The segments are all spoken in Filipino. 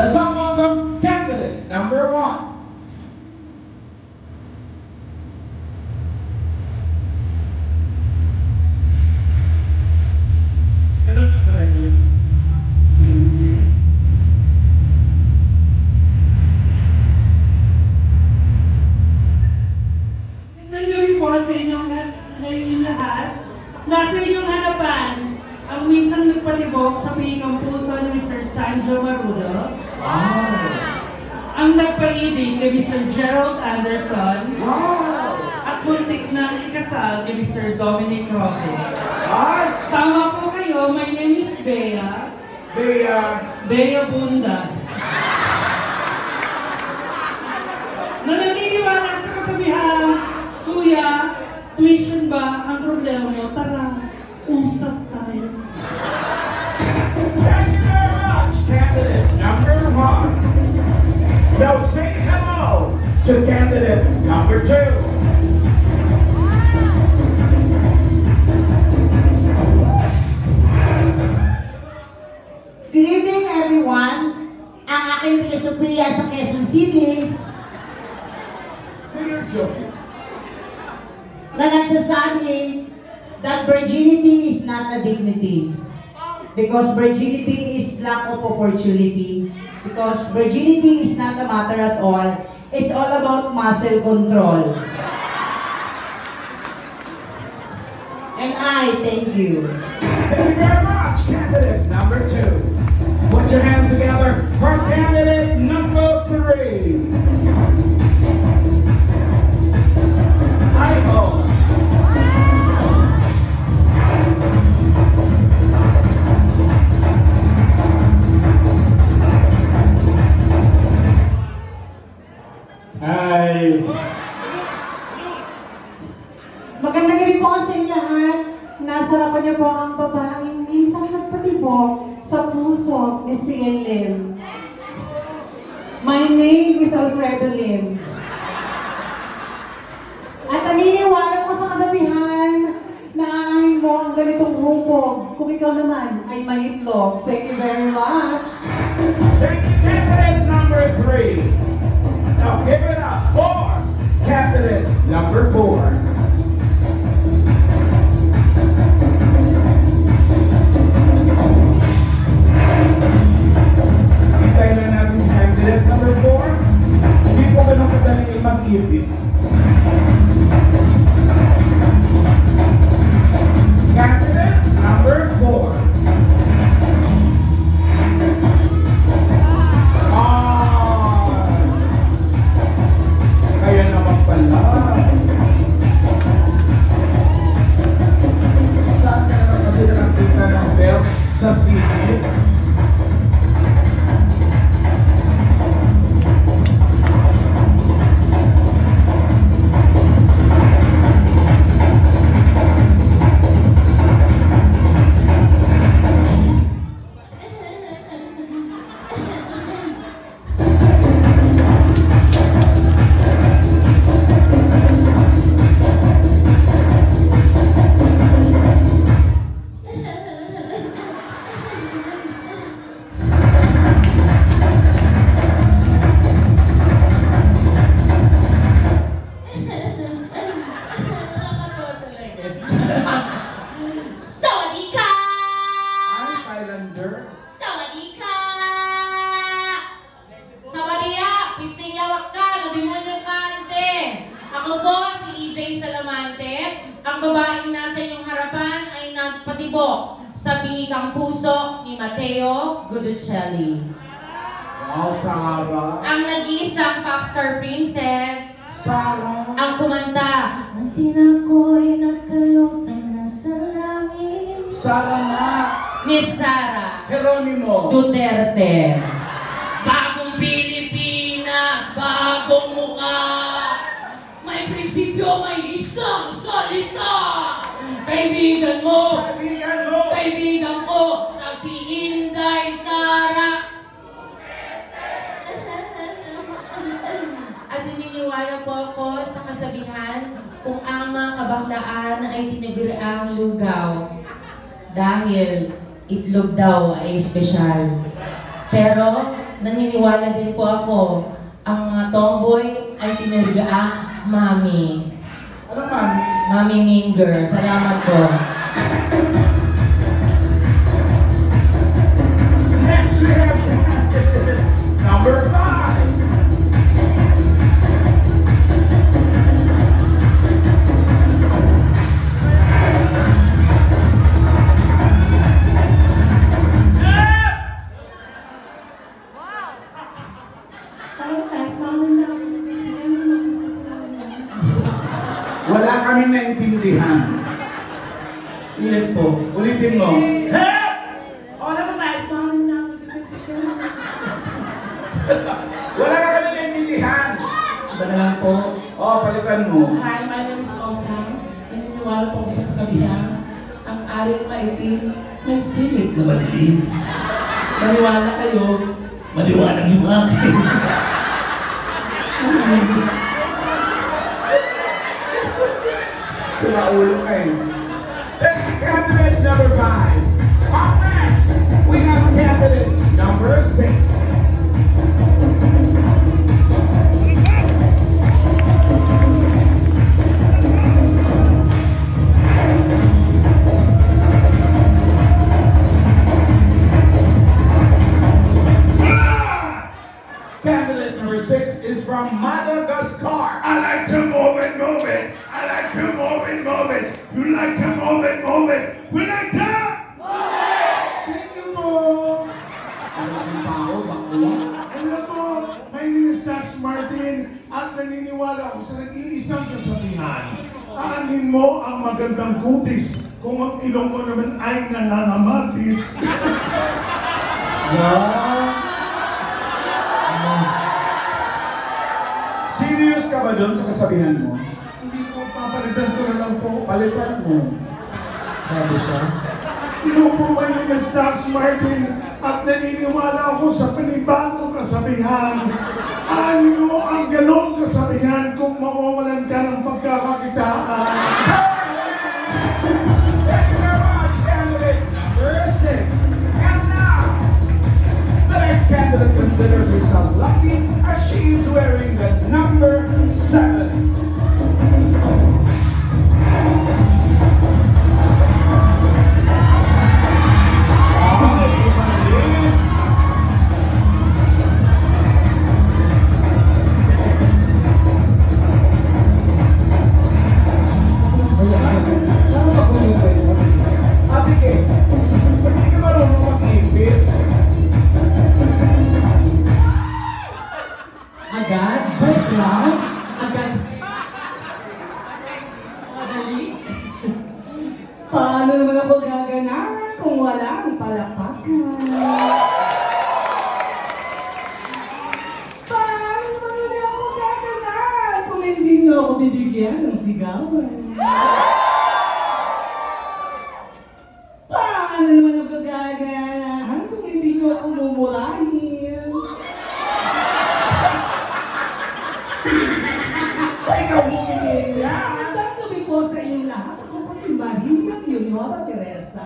Let's all welcome candidate number 1. Nandun po sa inyong lahat. Nasa inyong harapan ang minsan nagpatibok sa bihikang puso ni Mr. Sanjo Marudo. Wow! Ang nagpaibig kay Mr. Gerald Anderson. Wow! At muntik na ikasal kay Mr. Dominic Roque. Ay! Tama po kayo, my name is Bea. Bea Bunda. Na naniniwala sa kasabihan, Kuya, tuition ba ang problema mo? Tara, usap tayo. Thank you very much, candidate number 1. Now say hello to candidate number 2. Good evening, everyone. Ang aking filosofiya sa Quezon City You're joking. na nagsasabi that virginity is not a dignity. Because virginity is lack of opportunity. Because virginity is not a matter at all. It's all about muscle control. And I thank you. Thank you very much, candidate number 2. Put your hands together for candidate number 3. Hi-ho. Hi. Magandang gabi po sa inyo lahat. Nasa harapan niyo po ang babaeng minsan nagpatibok sa puso ni Sian Lim. My name is Alfredo Lim. At naniniwala ko sa kasabihan na aanin mo ang ganitong grupo kung ikaw naman ay maitlog. Thank you very much. Thank you, candidate number 3. Now give it up for candidate number 4. Hintayin lang natin si candidate number 4. Hindi po ganun kadaling mag-ibig. Candidate number 4. Kaya naman pala. Saan ka naman kasi nakakita ng belt sa city? Sawadika! Ay, Thailander. Sawadika! Sawadiya! Pisting yawak ka! Nademonyo ka, ante! Ako po si EJ Salamante. Ang babaeng nasa inyong harapan ay nagpatibok sa bihikang puso ni Mateo Guducelli. Wow, Sarah. Ang nag-iisang popstar princess. Sarah. Ang kumanta, ang tinako'y nagkalutang na sa langit. Sarah nga. Miss Sara Geronimo. Duterte. Bagong Pilipinas, bagong mukha. May prinsipyo, may isang salita. Kaibigan mo, Kaibigan mo. kaibigan ko, sa si Inday Sara. At naniniwala po ako sa kasabihan kung ang mga kabaklaan ay tinaguriang lugaw dahil itlog daw ay espesyal. Pero naniniwala din po ako, ang mga tomboy ay tinirgaang mami. Ano, mami? Mami Minger. Salamat po. Next, we have candidate number 5. Parang taas namin lang. Sila naman po sila naman. Wala kaming naintindihan. Ulit po. Ulitin mo. O naman taas namin lang. Wala ka kaming naintindihan. Iba na lang po. Palitan mo. Hi, my name is Osang. Naniniwala po ako sa kasabihan. Ang aring maitim, may silid na madilim. Maniwala kayo, maliwanag yung akin. Sumaulo kayo. Let's candidate number 5. Up next, we have candidate number 6. Candidate number 6 is from Madagascar. I like to move it, move it. I like to move it, move it. You like to move it, move it. We like to move it. Thank you po. Malaking tao, bakla. Alam mo, my name is Dax Martin at naniniwala ako sa nag-iisang kasabihan. Aanin mo ang magandang kutis kung ang ilong mo naman ay nangangamatis. Serious ka ba doon sa kasabihan mo? Hindi po, papalitan ko na lang po. Palitan mo. Sabi siya. Hello po, my name is Dax Martin at naniniwala ako sa panibagong kasabihan. Ano ang ganong kasabihan kung mawawalan ka ng pagkakakitaan? Thank you very much, candidate number 6. And now, the next candidate considers herself lucky as she is wearing the number 7. Ate Kay, ba't hindi ka marunong mag-ipit? Agad? Wait lang? Agad. Madali. Paano naman ako gaganahan kung walang palakpakan? Paano naman ako gaganahan kung hindi niyo ako bibigyan ng sigawan? Paano naman ako gaganahan kung hindi niyo ako mumurahin? Ikaw humingi yan. Magandang gabi po sa inyong lahat. Ako po si Maria Leonora Teresa.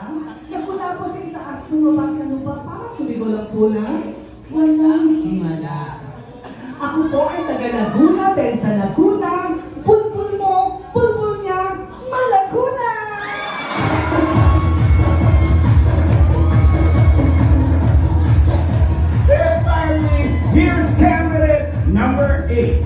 Nagmula po sa itaas bumaba sa lupa para sumigaw lang po ng walang himala. Ako po ay taga Laguna dahil sa Laguna, pulpul mo, pulpul niya, Malaguna! And finally, here's candidate number 8.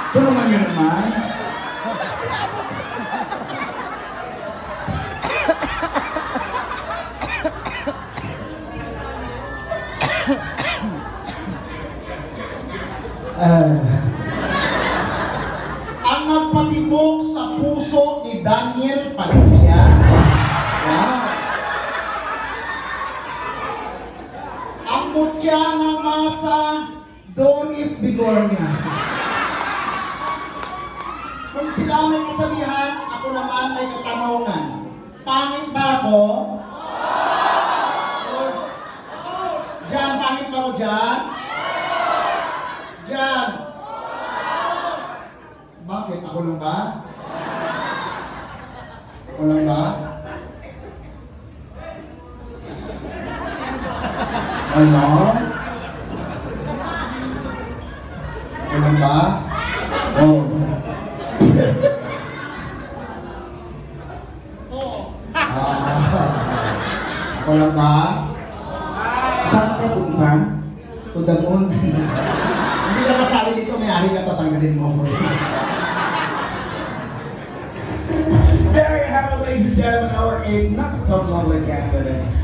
Tulungan niyo naman. Ang nagpatibok sa puso ni Daniel Padilla. Wow. Ang mutya ng masa, Doris Bigornia. Kung sila may kasabihan, ako naman ay katanungan. Pangit ba ako? Jan, pangit ba ako Jan? Jan! Bakit? Ako lang ba? Ako lang ba? Ano? Ako lang ba? Oh. Ako lang ba? Saan ka punta? To the moon. Hindi ka kasali dito, may-ari ka tatanggalin mo mo. There you have it, ladies and gentlemen, our 8 not so lovely candidates.